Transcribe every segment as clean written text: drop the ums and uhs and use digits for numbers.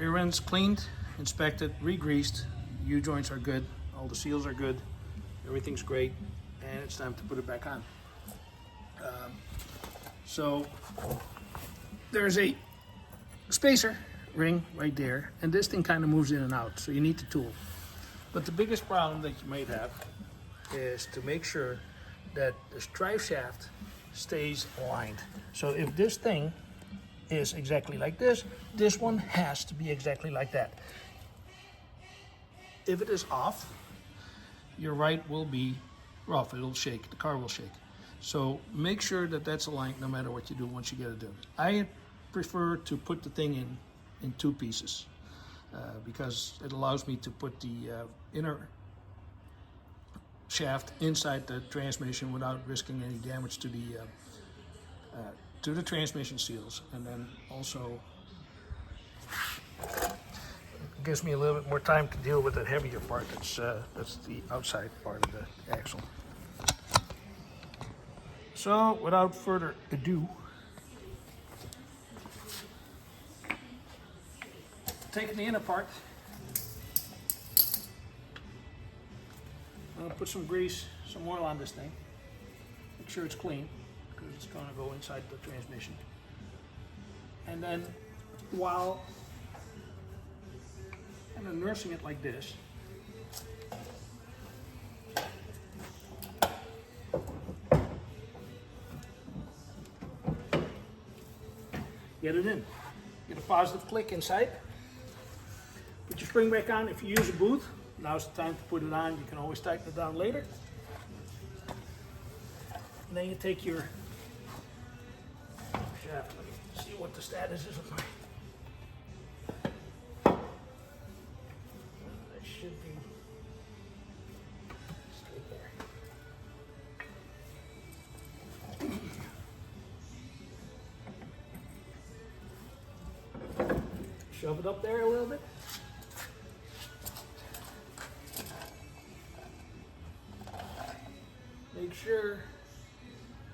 Rear end's cleaned, inspected, re-greased. U-joints are good, all the seals are good, everything's great, and it's time to put it back on. So there's a spacer ring right there, and this thing kind of moves in and out, so you need the tool. But the biggest problem that you might have is to make sure that this drive shaft stays aligned. So if this thing is exactly like this, this one has to be exactly like that. If it is off, your right will be rough, it'll shake, the car will shake. So make sure that that's aligned no matter what you do once you get it done. I prefer to put the thing in two pieces because it allows me to put the inner shaft inside the transmission without risking any damage to the transmission seals, and then also it gives me a little bit more time to deal with that heavier part. That's the outside part of the axle. So without further ado, taking the inner part, I'm gonna put some grease, some oil on this thing. Make sure it's clean, because it's gonna go inside the transmission. And then while I'm nursing it like this, get it in. Get a positive click inside. Put your spring back on. If you use a boot, now's the time to put it on. You can always tighten it down later. And then you take your shaft. Let me see what the status is of my. That should be straight there. Shove it up there a little bit. Make sure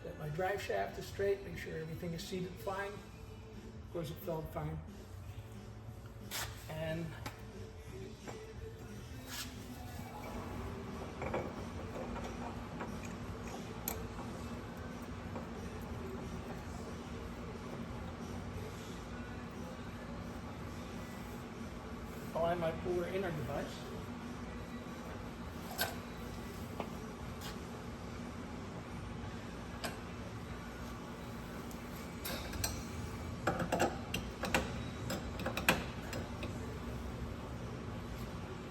that my drive shaft is straight. Make sure everything is seated fine. Of course, it felt fine. And align my puller inner device.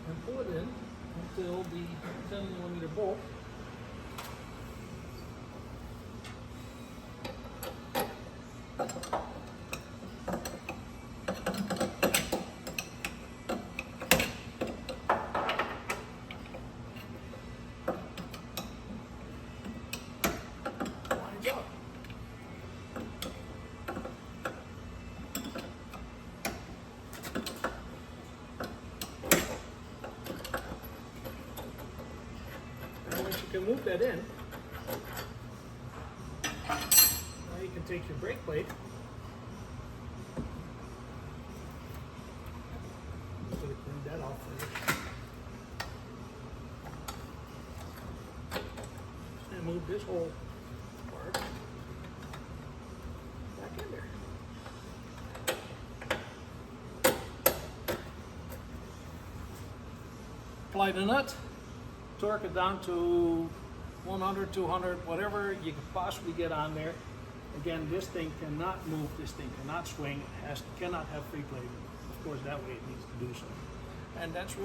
And pull it in until the 10mm bolt lines up. You can move that in. Now you can take your brake plate, just gonna clean that off for you, and move this whole part back in there. Apply the nut. Torque it down to 100, 200, whatever you can possibly get on there. Again, this thing cannot move, this thing cannot swing, it cannot have free play. Of course, that way it needs to do so. And that's